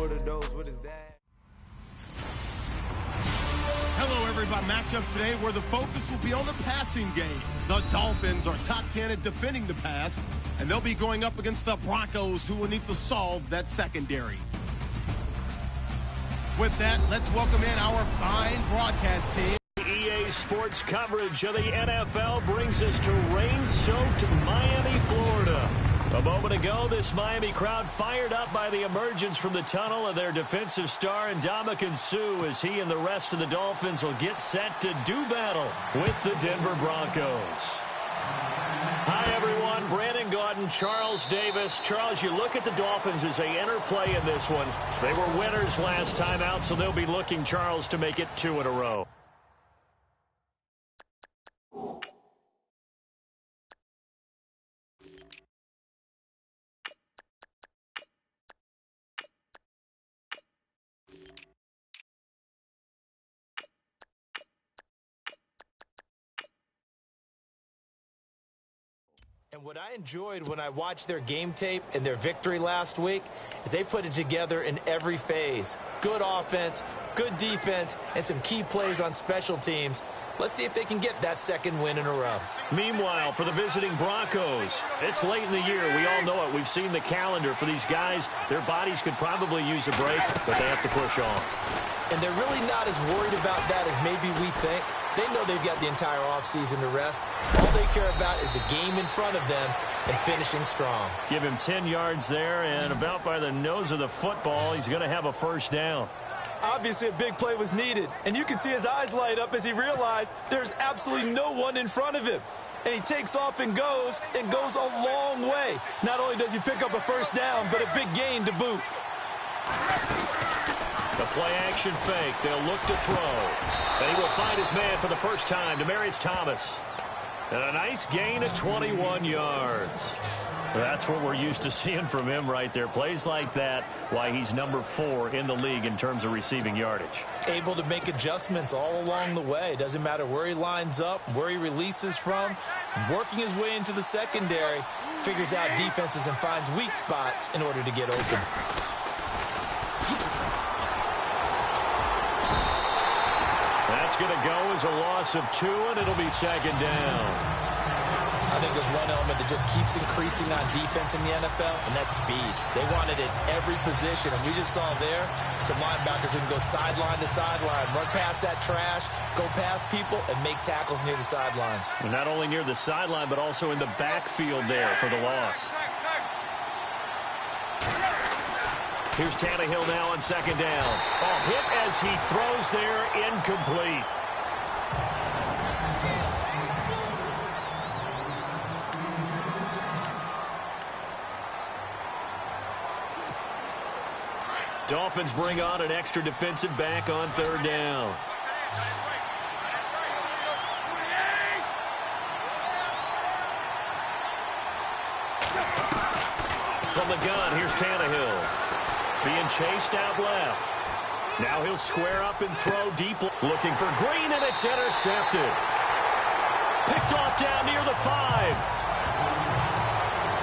foot of those with his dad. Hello, everybody. Matchup today where the focus will be on the passing game. The Dolphins are top 10 at defending the pass, and they'll be going up against the Broncos, who will need to solve that secondary. With that, let's welcome in our fine broadcast team. EA Sports coverage of the NFL brings us to rain-soaked Miami, Florida. A moment ago, this Miami crowd fired up by the emergence from the tunnel of their defensive star, Ndamukong Suh, as he and the rest of the Dolphins will get set to do battle with the Denver Broncos. Hi, everyone. Brandon Gaudin, Charles Davis. Charles, you look at the Dolphins as they interplay in this one. They were winners last time out, so they'll be looking, Charles, to make it 2 in a row. And what I enjoyed when I watched their game tape and their victory last week is they put it together in every phase. Good offense, good defense, and some key plays on special teams. Let's see if they can get that second win in a row. Meanwhile, for the visiting Broncos, it's late in the year. We all know it. We've seen the calendar for these guys. Their bodies could probably use a break, but they have to push on. And they're really not as worried about that as maybe we think. They know they've got the entire offseason to rest. All they care about is the game in front of them and finishing strong. Give him 10 yards there, and about by the nose of the football, he's going to have a first down. Obviously, a big play was needed, and you can see his eyes light up as he realized there's absolutely no one in front of him. And he takes off and goes a long way. Not only does he pick up a first down, but a big gain to boot. The play-action fake. They'll look to throw. And he will find his man for the first time, Demaryius Thomas. And a nice gain of 21 yards. That's what we're used to seeing from him right there. Plays like that, why he's number 4 in the league in terms of receiving yardage. Able to make adjustments all along the way. Doesn't matter where he lines up, where he releases from. Working his way into the secondary. Figures out defenses and finds weak spots in order to get open. That's going to go as a loss of 2, and it'll be second down. I think there's one element that just keeps increasing on defense in the NFL, and that's speed. They want it at every position, and we just saw there some linebackers who can go sideline to sideline, run past that trash, go past people, and make tackles near the sidelines. And not only near the sideline, but also in the backfield there for the loss. Here's Tannehill now on second down. Oh, hit as he throws there, incomplete. Dolphins bring on an extra defensive back on third down. From the gun, here's Tannehill. Being chased out left. Now he'll square up and throw deep. Looking for Green, and it's intercepted. Picked off down near the 5.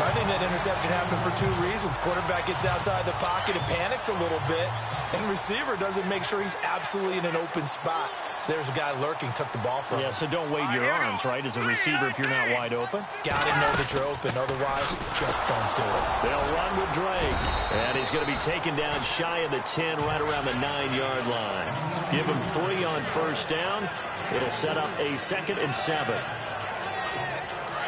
I think that interception happened for 2 reasons. Quarterback gets outside the pocket and panics a little bit, and receiver doesn't make sure he's absolutely in an open spot. So there's a guy lurking, took the ball from him. Yeah, so don't wave your arms, right, as a receiver if you're not wide open. Got to know that you're open, otherwise just don't do it. They'll run with Drake, and he's going to be taken down shy of the 10, right around the 9-yard line. Give him 3 on first down. It'll set up a 2nd and 7.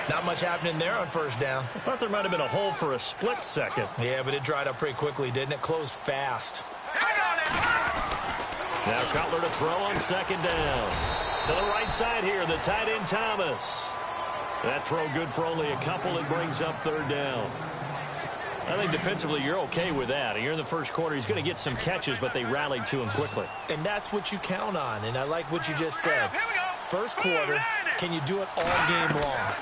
Not much happening there on first down. I thought there might have been a hole for a split second. Yeah, but it dried up pretty quickly, didn't it? Closed fast. Now Cutler to throw on second down. To the right side here, the tight end Thomas. That throw good for only a couple. It brings up third down. I think defensively you're okay with that. You're in the first quarter. He's going to get some catches, but they rallied to him quickly. And that's what you count on, and I like what you just said. First quarter, can you do it all game long?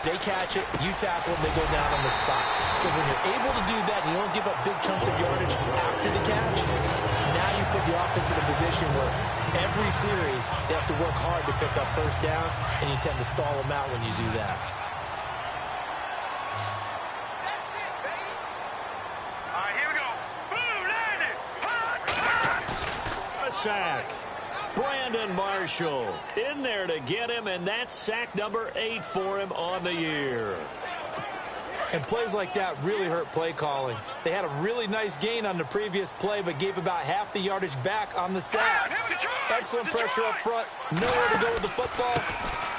They catch it, you tackle them, they go down on the spot. Because when you're able to do that and you don't give up big chunks of yardage after the catch, now you put the offense in a position where every series they have to work hard to pick up first downs, and you tend to stall them out when you do that. All right, here we go. Blue, landed. sack. Brandon Marshall in there to get him, and that's sack number 8 for him on the year. And plays like that really hurt play calling. They had a really nice gain on the previous play, but gave about half the yardage back on the sack. Excellent pressure up front. Nowhere to go with the football.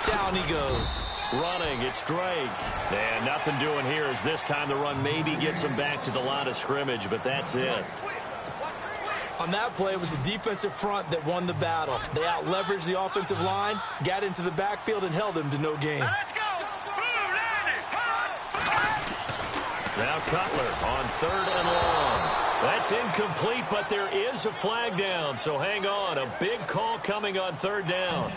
Down he goes. Running, it's Drake. And nothing doing here as this time the run maybe gets him back to the line of scrimmage, but that's it. On that play, it was the defensive front that won the battle. They out-leveraged the offensive line, got into the backfield, and held him to no gain. Let's go. Now Cutler on 3rd and long. That's incomplete, but there is a flag down, so hang on. A big call coming on 3rd down.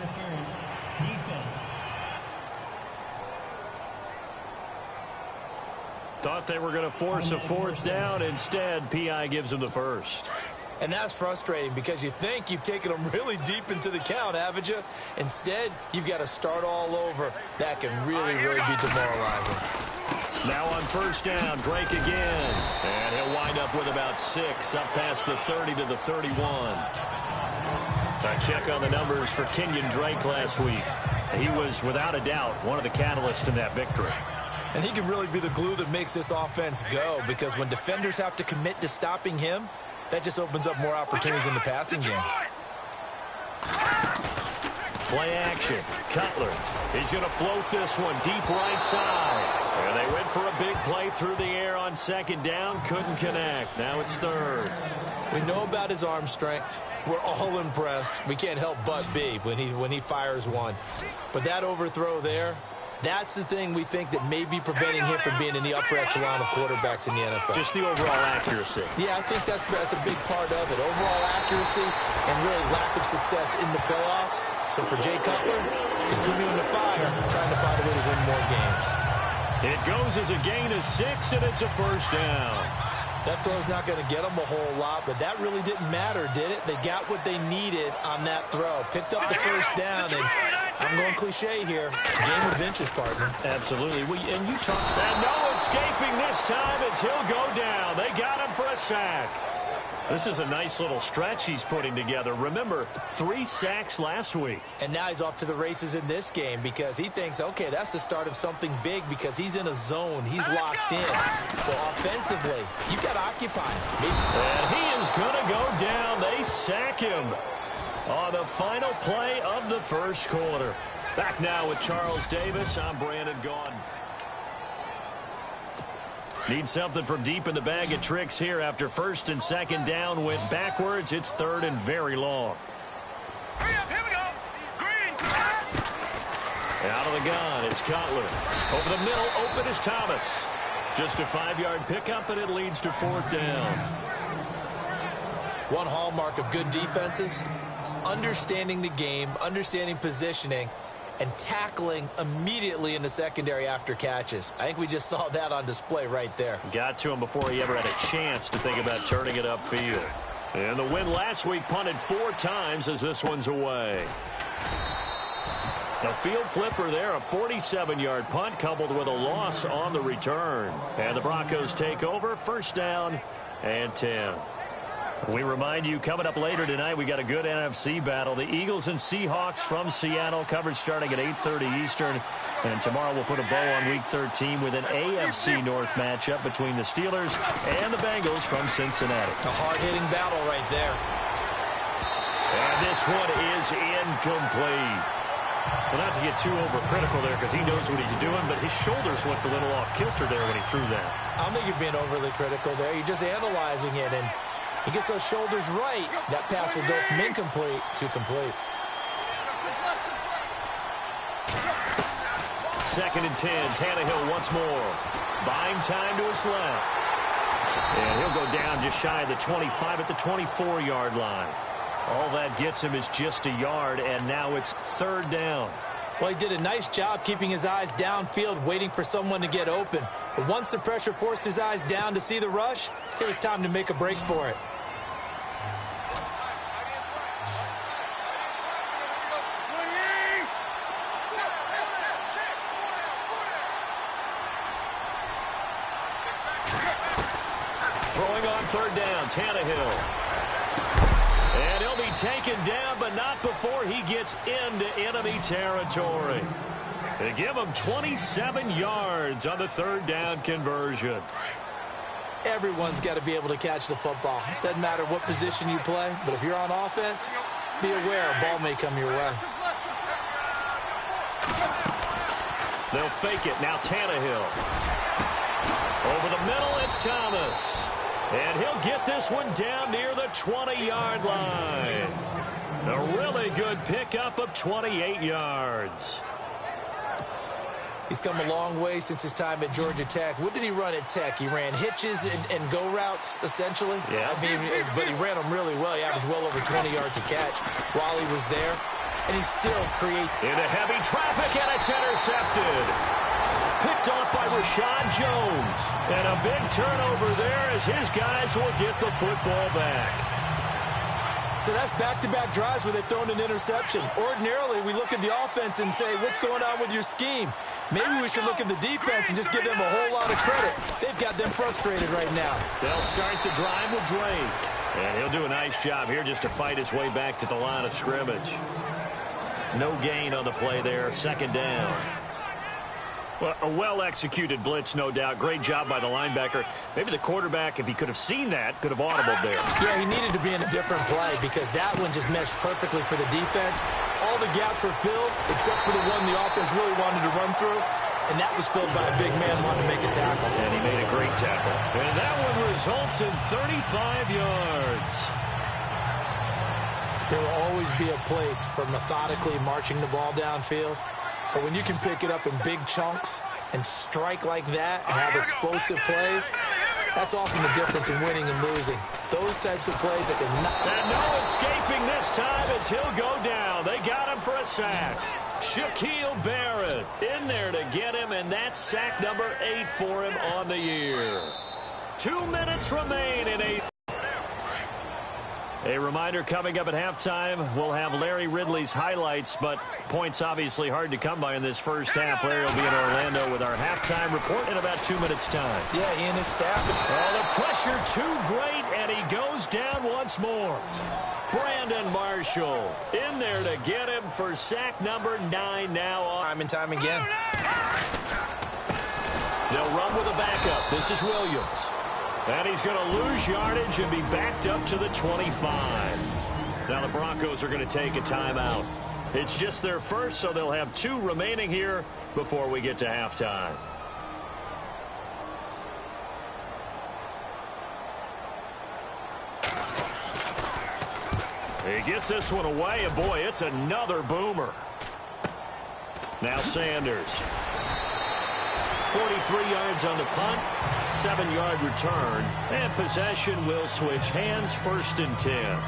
Thought they were going to force a 4th down. Instead, P.I. gives them the first. And that's frustrating because you think you've taken them really deep into the count, haven't you? Instead, you've got to start all over. That can really be demoralizing. Now on 1st down, Drake again. And he'll wind up with about 6, up past the 30 to the 31. A check on the numbers for Kenyon Drake last week. He was, without a doubt, one of the catalysts in that victory. And he can really be the glue that makes this offense go, because when defenders have to commit to stopping him, that just opens up more opportunities in the passing game. Play action. Cutler. He's going to float this one deep right side. And they went for a big play through the air on 2nd down. Couldn't connect. Now it's 3rd. We know about his arm strength. We're all impressed. We can't help but be when he fires one. But that overthrow there, that's the thing we think that may be preventing him from being in the upper echelon of quarterbacks in the NFL. Just the overall accuracy. Yeah, I think that's a big part of it. Overall accuracy and really lack of success in the playoffs. So for Jay Cutler, continuing to fire, trying to find a way to win more games. It goes as a gain of 6, and it's a 1st down. That throw's not going to get them a whole lot, but that really didn't matter, did it? They got what they needed on that throw. Picked up the 1st down, and I'm going cliche here. Game of inches, partner. Absolutely. And you talk. And no escaping this time as he'll go down. They got him for a sack. This is a nice little stretch he's putting together. Remember, 3 sacks last week. And now he's off to the races in this game because he thinks, okay, that's the start of something big because he's in a zone. He's locked in. So offensively, you got to occupy him. And he is going to go down. They sack him on the final play of the 1st quarter. Back now with Charles Davis. I'm Brandon Gaudin. Need something from deep in the bag of tricks here after 1st and 2nd down. Went backwards. It's 3rd and very long. Hurry up, here we go. Green. Out of the gun, it's Cutler. Over the middle, open is Thomas. Just a 5-yard pickup, and it leads to 4th down. One hallmark of good defenses is understanding the game, understanding positioning, and tackling immediately in the secondary after catches. I think we just saw that on display right there. Got to him before he ever had a chance to think about turning it upfield. And the win last week punted 4 times as this one's away. The field flipper there, a 47-yard punt coupled with a loss on the return. And the Broncos take over, 1st down and 10. We remind you, coming up later tonight, we got a good NFC battle. The Eagles and Seahawks from Seattle, coverage starting at 8:30 Eastern. And tomorrow we'll put a bow on Week 13 with an AFC North matchup between the Steelers and the Bengals from Cincinnati. A hard-hitting battle right there. And this one is incomplete. Well, not to get too overcritical there because he knows what he's doing, but his shoulders looked a little off kilter there when he threw that. I don't think you're being overly critical there. You're just analyzing it, and he gets those shoulders right. That pass will go from incomplete to complete. 2nd and 10. Tannehill once more. Buying time to his left. And he'll go down just shy of the 25 at the 24-yard line. All that gets him is just a yard, and now it's 3rd down. Well, he did a nice job keeping his eyes downfield, waiting for someone to get open. But once the pressure forced his eyes down to see the rush, it was time to make a break for it. Throwing on 3rd down, Tannehill. And he'll be taken down, but not before he gets into enemy territory. They give him 27 yards on the third down conversion. Everyone's got to be able to catch the football. Doesn't matter what position you play, but if you're on offense, be aware a ball may come your way. They'll fake it. Now Tannehill. Over the middle, it's Thomas. And he'll get this one down near the 20-yard line. A really good pickup of 28 yards. He's come a long way since his time at Georgia Tech. What did he run at Tech? He ran hitches and go routes, essentially. Yeah. I mean, but he ran them really well. He averaged well over 20 yards a catch while he was there. And he still creates. Into heavy traffic, and it's intercepted. Picked off by Rashad Jones. And a big turnover there as his guys will get the football back. So that's back-to-back drives where they've thrown an interception. Ordinarily, we look at the offense and say, what's going on with your scheme? Maybe we should look at the defense and just give them a whole lot of credit. They've got them frustrated right now. They'll start the drive with Drake. And he'll do a nice job here just to fight his way back to the line of scrimmage. No gain on the play there. Second down. Well, a well-executed blitz, no doubt. Great job by the linebacker. Maybe the quarterback, if he could have seen that, could have audibled there. Yeah, he needed to be in a different play because that one just meshed perfectly for the defense. All the gaps were filled except for the one the offense really wanted to run through, and that was filled by a big man wanting to make a tackle. And he made a great tackle. And that one results in 35 yards. There will always be a place for methodically marching the ball downfield. But when you can pick it up in big chunks and strike like that and have explosive plays, that's often the difference in winning and losing. Those types of plays that can knock. And no escaping this time as he'll go down. They got him for a sack. Shaquille Barrett in there to get him, and that's sack number 8 for him on the year. 2 minutes remain in 8. A reminder coming up at halftime, we'll have Larry Ridley's highlights, but points obviously hard to come by in this first half. Larry will be in Orlando with our halftime report in about 2 minutes' time. Yeah, he and his staff. Oh, the pressure too great, and he goes down once more. Brandon Marshall in there to get him for sack number 9 now. Time and time again. They'll run with a backup. This is Williams. And he's going to lose yardage and be backed up to the 25. Now the Broncos are going to take a timeout. It's just their first, so they'll have 2 remaining here before we get to halftime. He gets this one away, and boy, it's another boomer. Now Sanders. 43 yards on the punt, 7-yard return, and possession will switch hands, 1st and 10.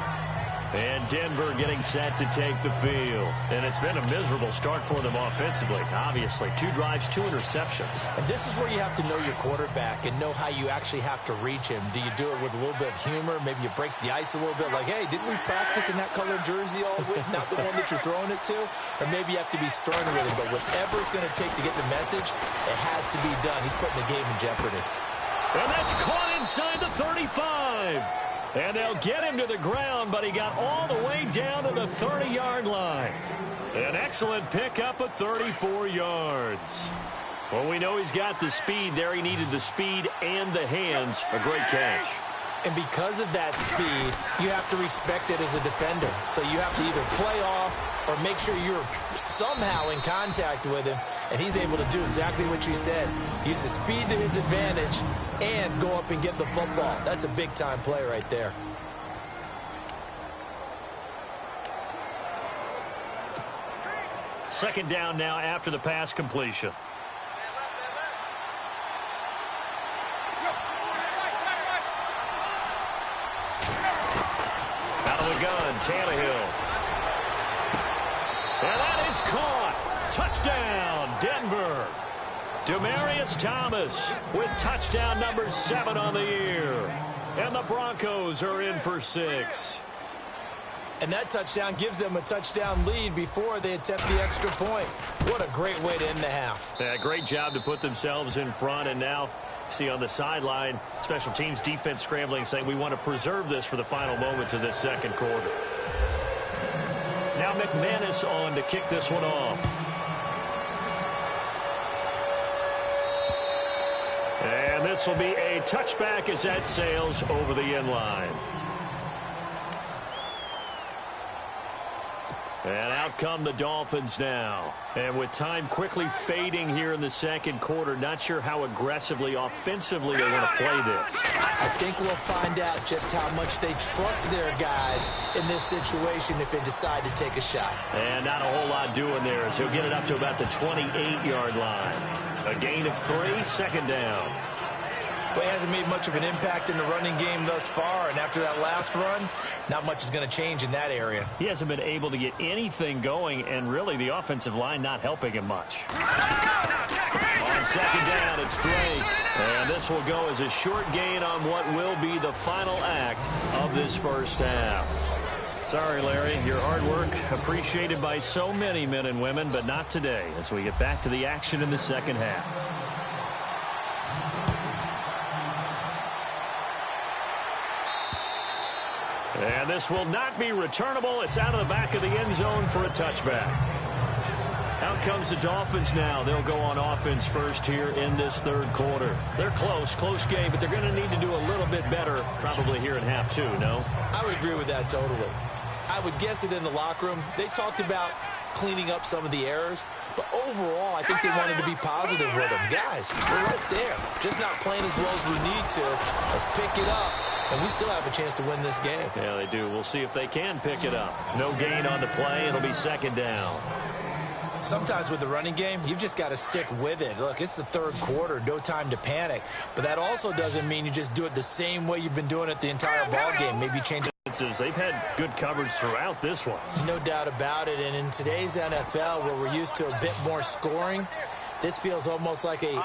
And Denver getting set to take the field. And it's been a miserable start for them offensively, obviously. 2 drives, 2 interceptions. And this is where you have to know your quarterback and know how you actually have to reach him. Do you do it with a little bit of humor? Maybe you break the ice a little bit like, hey, didn't we practice in that colored jersey all week? Not the one that you're throwing it to? Or maybe you have to be stern with him. But whatever it's going to take to get the message, it has to be done. He's putting the game in jeopardy. And that's caught inside the 35. And they'll get him to the ground, but he got all the way down to the 30-yard line. An excellent pickup of 34 yards. Well, we know he's got the speed there. He needed the speed and the hands. A great catch. And because of that speed, you have to respect it as a defender. So you have to either play off or make sure you're somehow in contact with him. And he's able to do exactly what you said. Use the speed to his advantage and go up and get the football. That's a big-time play right there. Second down now after the pass completion. Out of the gun, Tannehill. And that is caught. Touchdown, Denver. Demaryius Thomas with touchdown number 7 on the year. And the Broncos are in for 6. And that touchdown gives them a touchdown lead before they attempt the extra point. What a great way to end the half. Yeah, great job to put themselves in front. And now, see on the sideline, special teams defense scrambling, saying we want to preserve this for the final moments of this second quarter. Now McManus on to kick this one off. And this will be a touchback as that sails over the end line. And out come the Dolphins now. And with time quickly fading here in the second quarter, not sure how aggressively, offensively they want to play this. I think we'll find out just how much they trust their guys in this situation if they decide to take a shot. And not a whole lot doing there as he'll get it up to about the 28-yard line. A gain of 3, second down. But he hasn't made much of an impact in the running game thus far, and after that last run, not much is going to change in that area. He hasn't been able to get anything going, and really the offensive line not helping him much. On second down, it's Drake. And this will go as a short gain on what will be the final act of this first half. Sorry, Larry, your hard work appreciated by so many men and women, but not today as we get back to the action in the second half. And this will not be returnable. It's out of the back of the end zone for a touchback. Out comes the Dolphins now. They'll go on offense first here in this third quarter. They're close game, but they're going to need to do a little bit better probably here in half two, no? I would agree with that totally. I would guess it in the locker room. They talked about cleaning up some of the errors, but overall, I think they wanted to be positive with them. Guys, we're right there. Just not playing as well as we need to. Let's pick it up. And we still have a chance to win this game. Yeah, they do. We'll see if they can pick it up. No gain on the play. It'll be second down. Sometimes with the running game, you've just got to stick with it. Look, it's the third quarter. No time to panic. But that also doesn't mean you just do it the same way you've been doing it the entire ball game. Maybe change it. They've had good coverage throughout this one. No doubt about it. And in today's NFL, where we're used to a bit more scoring, this feels almost like a